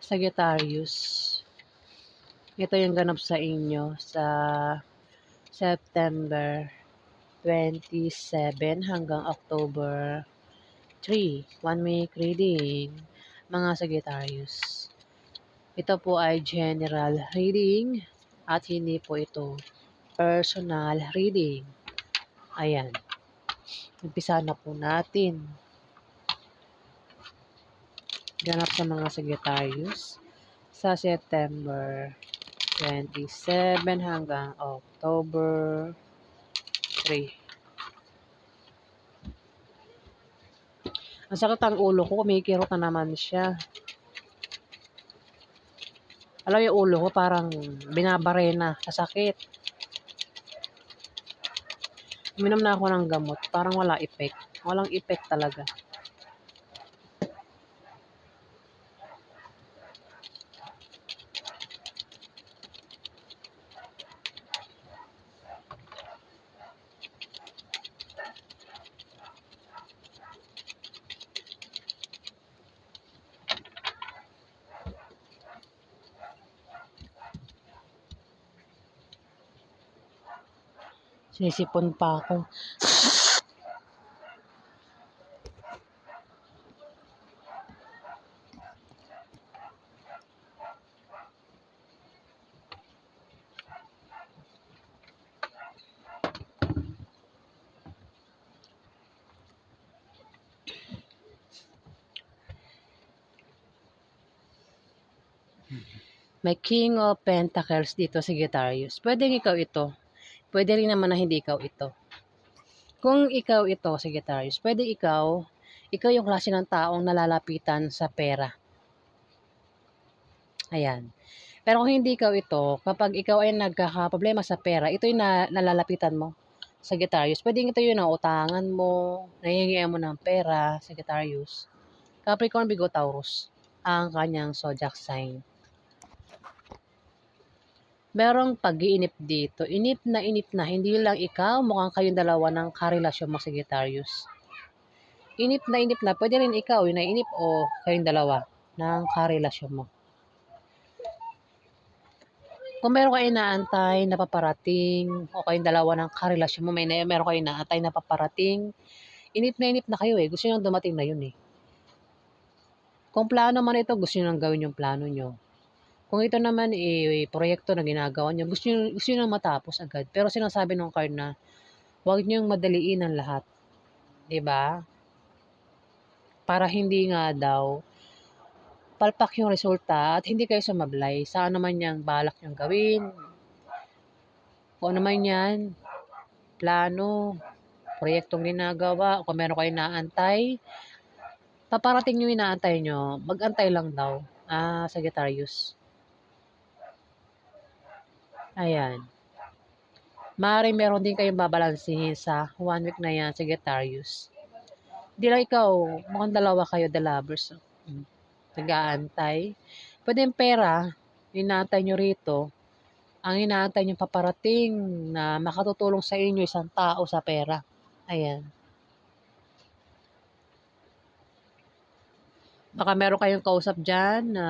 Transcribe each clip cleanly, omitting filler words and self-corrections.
Sagittarius. Ito yung ganap sa inyo sa September 27 hanggang October 3. 1 week reading, mga Sagittarius. Ito po ay general reading at hindi po ito personal reading. Ayan. Umpisa na po natin. Ganap sa mga Sagittarius sa September 27 hanggang October 3. Ang sakit ang ulo ko, kumikirot na naman siya. Alam yung ulo ko parang binabarena sa sakit. Uminom na ako ng gamot, parang wala effect. Walang effect talaga. Sinisipon pa ako. May King of Pentacles dito, Sagittarius. Pwedeng ikaw ito. Pwede rin naman na hindi ikaw ito. Kung ikaw ito, Sagittarius, pwede ikaw yung klase ng taong nalalapitan sa pera. Ayan. Pero kung hindi ikaw ito, kapag ikaw ay nagkakaproblema sa pera, ito yung nalalapitan mo, Sagittarius. Pwede ito yung nautangan mo, nahihingian mo ng pera, Sagittarius. Capricorn, Virgo, Taurus ang kanyang zodiac sign. Merong pag-iinip dito. Inip na, hindi lang ikaw, mukhang kayong dalawa ng karelasyon mo, Sagittarius. Inip na, pwede rin ikaw yung nainip o kayong dalawa ng karelasyon mo. Kung meron kayo inaantay na paparating o kayong dalawa ng karelasyon mo, meron kayo inaantay na paparating, inip na kayo eh. Gusto nyo dumating na yun eh. Kung plano man ito, gusto nyo gawin yung plano nyo. Kung ito naman proyekto na ginagawa nyo, gusto nyo matapos agad. Pero sinasabi ng card na huwag nyo madaliin ang lahat. 'Di ba? Para hindi nga daw palpak yung resulta at hindi kayo sumablay. Saan naman yung balak nyong gawin. Kung ano man yan, plano, proyektong ginagawa, o kung meron kayo inaantay, paparating yung inaantay nyo, mag-antay lang daw. Sagittarius. Ayan. Maaaring meron din kayong babalansihin sa 1 week na yan, Sagittarius. Di lang ikaw, mukhang dalawa kayo, the lovers. Nag-aantay. Pwede yung pera, inaantay nyo rito. Ang inaantay nyo paparating na makatutulong sa inyo isang tao sa pera. Ayan. Baka meron kayong kausap dyan na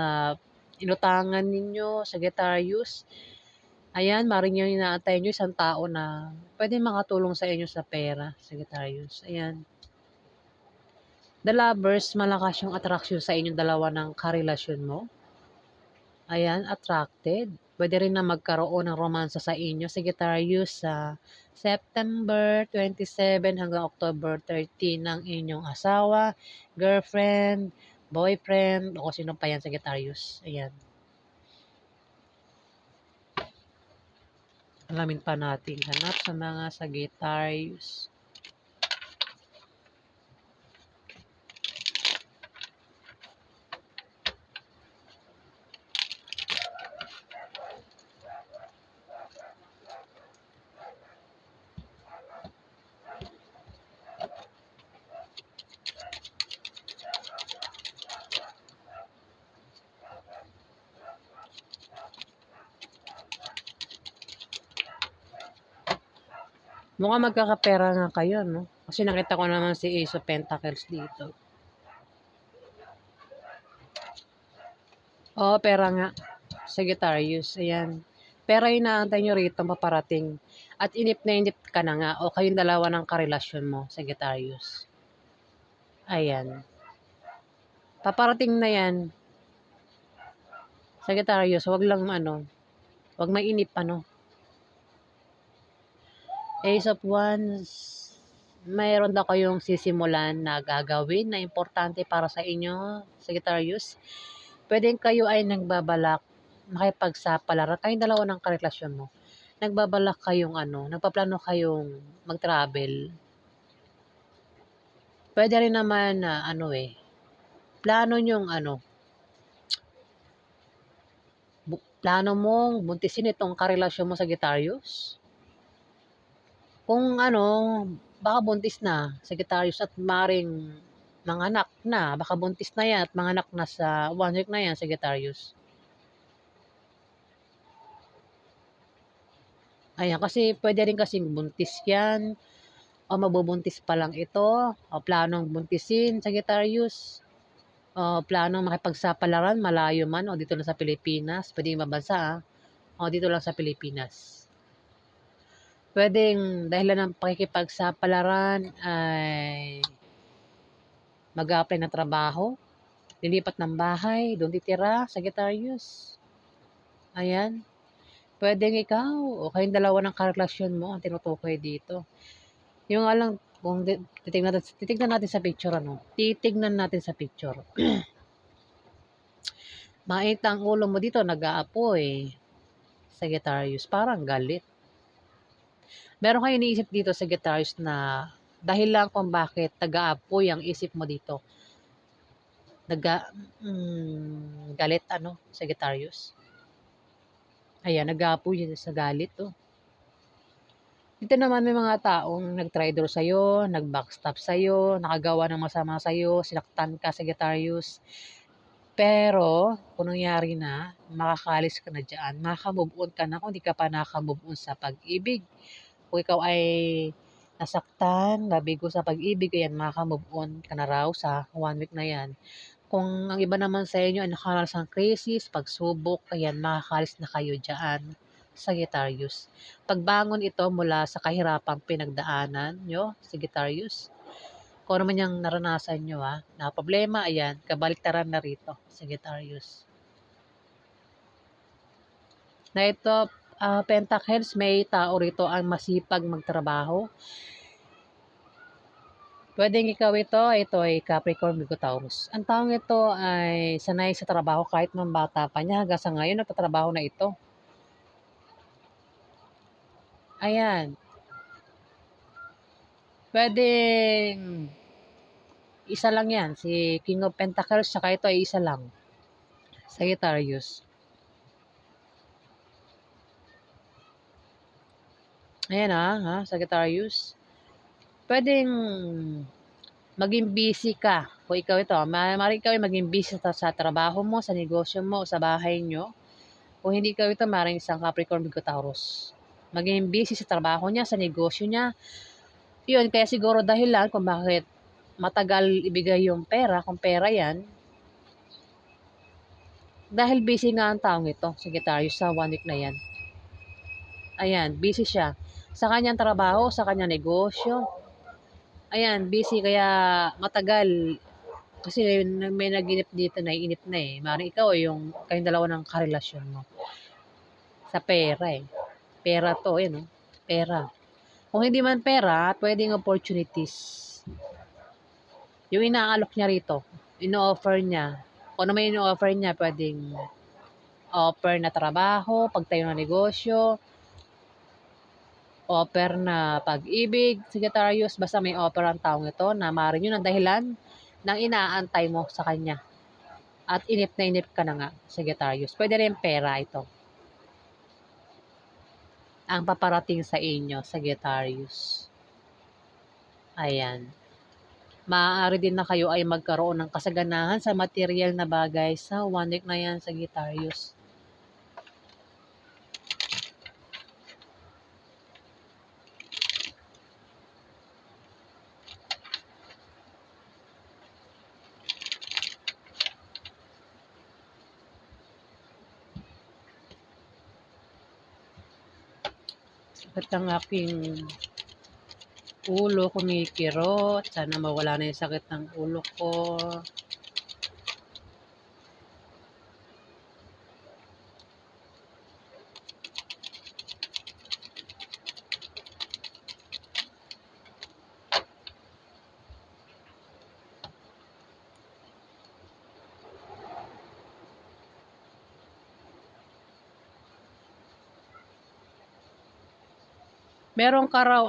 inutangan ninyo, Sagittarius. Ayan, maaaring yung inaantay nyo isang tao na pwede makatulong sa inyo sa pera, Sagittarius. Ayan. The lovers, malakas yung attraction sa inyong dalawa ng karelasyon mo. Ayan, attracted. Pwede rin na magkaroon ng romansa sa inyo, Sagittarius, sa September 27 hanggang October 13 ng inyong asawa, girlfriend, boyfriend, o sino pa yan, Sagittarius. Ayan. Alamin pa natin. Hanap sa mga Sagittarius. Mukhang magkakapera nga kayo, no? Kasi nakita ko naman si Ace of Pentacles dito. Oo, pera nga. Sagittarius, ayan. Pera yung inaantay nyo rito paparating. At inip na inip ka na nga o kayong dalawa ng karelasyon mo, Sagittarius. Ayan. Paparating na yan. Sagittarius, wag lang wag mainip Ace of Wands, mayroon daw kayong sisimulan na gagawin na importante para sa inyo, Sagittarius. Pwedeng kayo ay nagbabalak makipagsapalaran kayong dalawa ng karelasyon mo. Nagbabalak kayong nagpaplano kayong mag-travel. Pwede rin naman na plano nyong plano mong buntisin itong karelasyon mo, Sagittarius. Kung baka buntis na, Sagittarius, at maring manganak na, baka buntis na yan at manganak na sa 1 week na yan, Sagittarius. Ayan, kasi pwede rin kasing buntis yan, o mabubuntis pa lang ito, o planong buntisin, Sagittarius, o planong makipagsapalaran, malayo man, o dito lang sa Pilipinas, pwede ibang bansa o dito lang sa Pilipinas. Pwedeng dahilan ng pakikipagsapalaran ay mag-a-apply ng trabaho, lilipat ng bahay, doon titira, Sagittarius. Ayan. Pwedeng ikaw o kayong dalawa ng karelasyon mo ang tinutukoy dito. Yung nga lang, kung titignan natin sa picture, titignan natin sa picture. Mainit ang ulo mo dito, nag-aapoy, Sagittarius, parang galit. Meron kayo iniisip dito, Sagittarius, na dahil lang kung bakit nag-aapoy ang isip mo dito. Galit Sagittarius. Ayan, nag-aapoy sa galit Dito naman may mga taong nag-traitor sa'yo, nag-backstab sa'yo, nakagawa ng masama sa'yo, sinaktan ka, Sagittarius. Pero, kung nangyari na, makakalis ka na dyan, makaka-move on ka na kung di ka pa nakaka-move on sa pag-ibig. Kung ikaw ay nasaktan, nabigo sa pag-ibig, ayan, makaka-move on ka na raw sa 1 week na yan. Kung ang iba naman sa inyo ay nakaranas ng crisis, pagsubok, ayan, makakalis na kayo dyan, Sagittarius. Pagbangon ito mula sa kahirapang pinagdaanan nyo, Sagittarius. Kung ano man yung naranasan nyo na problema, ayan, kabaliktaran na rito, Sagittarius. Na ito, Pentacles, may tao rito ang masipag magtrabaho. Pwedeng ikaw ito ay Capricorn, Virgo, Taurus. Ang taong ito ay sanay sa trabaho kahit nung bata pa niya hanggang sa ngayon nagtatrabaho na ito. Ayan. Pwedeng isa lang yan. Si King of Pentacles, saka ito ay isa lang. Sagittarius. Ayan Sagittarius. Pwedeng maging busy ka. Kung ikaw maaaring ikaw ay maging busy sa trabaho mo, sa negosyo mo, sa bahay nyo. Kung hindi ikaw maaaring isang Capricorn, Virgo, Taurus. Maging busy sa trabaho niya, sa negosyo niya. Yun, kaya siguro dahilan kung bakit matagal ibigay yung pera, kung pera yan, dahil busy nga ang taong ito, Sagittarius, sa 1 week na yan. Ayan, busy siya. Sa kanyang trabaho, sa kanyang negosyo. Ayan, busy kaya matagal. Kasi may naginip dito na inip na Maaaring ikaw yung kayong dalawa ng karelasyon mo. Sa pera Pera to, Pera. Kung hindi man pera, pwedeng opportunities. Yung inaalok niya rito, ino-offer niya. Kung ano may ino-offer niya, pwedeng offer na trabaho, pagtayo ng negosyo, offer na pag-ibig, Sagittarius, basta may offer ang taong ito na maaaring yun ang dahilan ng inaantay mo sa kanya. At inip na inip ka na nga, Sagittarius. Pwede rin pera ito. Ang paparating sa inyo, Sagittarius. Ayan. Maaari din na kayo ay magkaroon ng kasaganahan sa material na bagay sa 1 week na yan, Sagittarius. Sakit ang aking ulo, kumikirot. Sana mawala na yung sakit ng ulo ko. Meron ka raw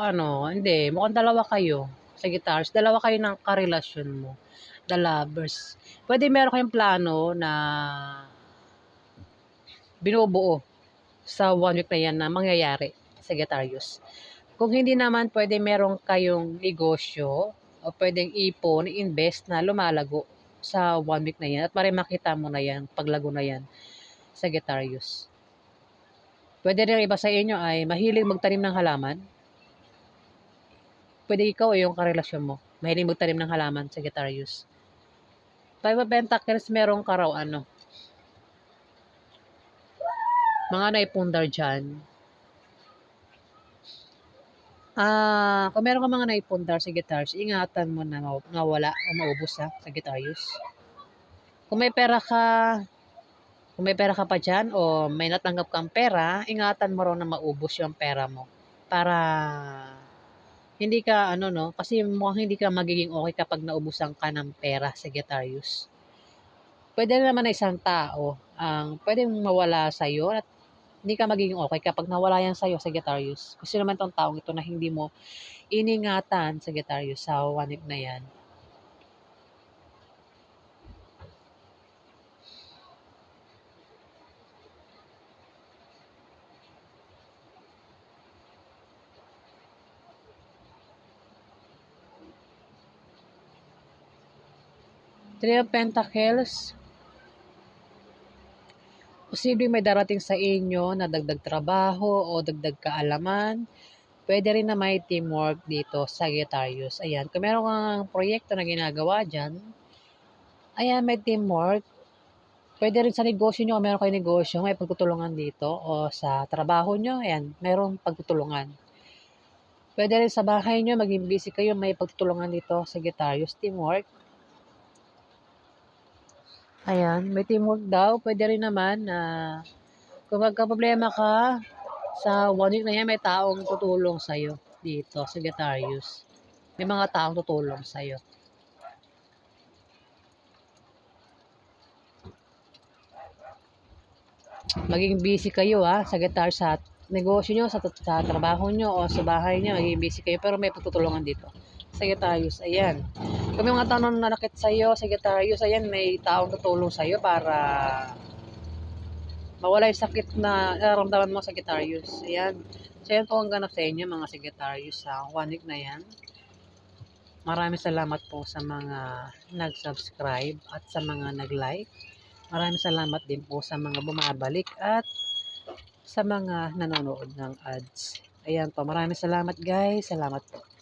hindi, mukhang dalawa kayo sa guitars. Dalawa kayo ng karelasyon mo, the lovers. Pwede meron kayong plano na binubuo sa 1 week na yan na mangyayari sa Sagittarius. Kung hindi naman, pwede meron kayong negosyo o pwedeng ipon, invest na lumalago sa 1 week na yan at makita mo na yan, paglago na yan sa Sagittarius. Pwede rin iba sa inyo ay mahilig magtanim ng halaman. Pwede ikaw o yung karelasyon mo. Mahilig magtanim ng halaman sa Sagittarius. Five of Pentacles, meron ka raw mga naipundar dyan. Kung meron ka mga naipundar sa Sagittarius, ingatan mo na mawala o maubos sa Sagittarius. Kung may pera ka pa dyan o may natanggap kang pera, ingatan mo raw na maubos yung pera mo. Para hindi ka kasi mukhang hindi ka magiging okay kapag naubusan ka ng pera sa Sagittarius. Pwede naman na isang tao ang pwedeng mawala sa'yo at hindi ka magiging okay kapag nawala yan sa'yo sa Sagittarius. Kasi naman tong taong ito na hindi mo iningatan sa Sagittarius sa 1 week na yan. Three of Pentacles, posibleng may darating sa inyo na dagdag trabaho o dagdag kaalaman. Pwede rin na may teamwork dito sa Sagittarius. Ayan, kung meron kang proyekto na ginagawa dyan, ayan, may teamwork. Pwede rin sa negosyo nyo, kung meron kayong negosyo, may pagtutulungan dito. O sa trabaho nyo, ayan, meron pagtutulungan. Pwede rin sa bahay nyo, maging busy kayo, may pagtutulungan dito sa Sagittarius, teamwork. Ayan, may teamwork daw. Pwede rin naman na kung magka-problema ka, sa 1 week na yan, may taong tutulong sa'yo dito, sa Sagittarius. May mga taong tutulong sa'yo. Maging busy kayo sa Sagittarius, sa negosyo nyo, sa trabaho nyo, o sa bahay nyo, maging busy kayo, pero may pagtutulungan dito. Sagittarius, ayan. Kung may mga taong nanakit sa'yo, Sagittarius, ayan, may taong tutulong sa'yo para mawala yung sakit na nararamdaman mo, Sagittarius. Ayan. So, yan po ang ganap sa inyo, mga Sagittarius, sa 1 week na yan. Maraming salamat po sa mga nag-subscribe at sa mga nag-like. Maraming salamat din po sa mga bumabalik at sa mga nanonood ng ads. Ayan po, maraming salamat guys. Salamat po.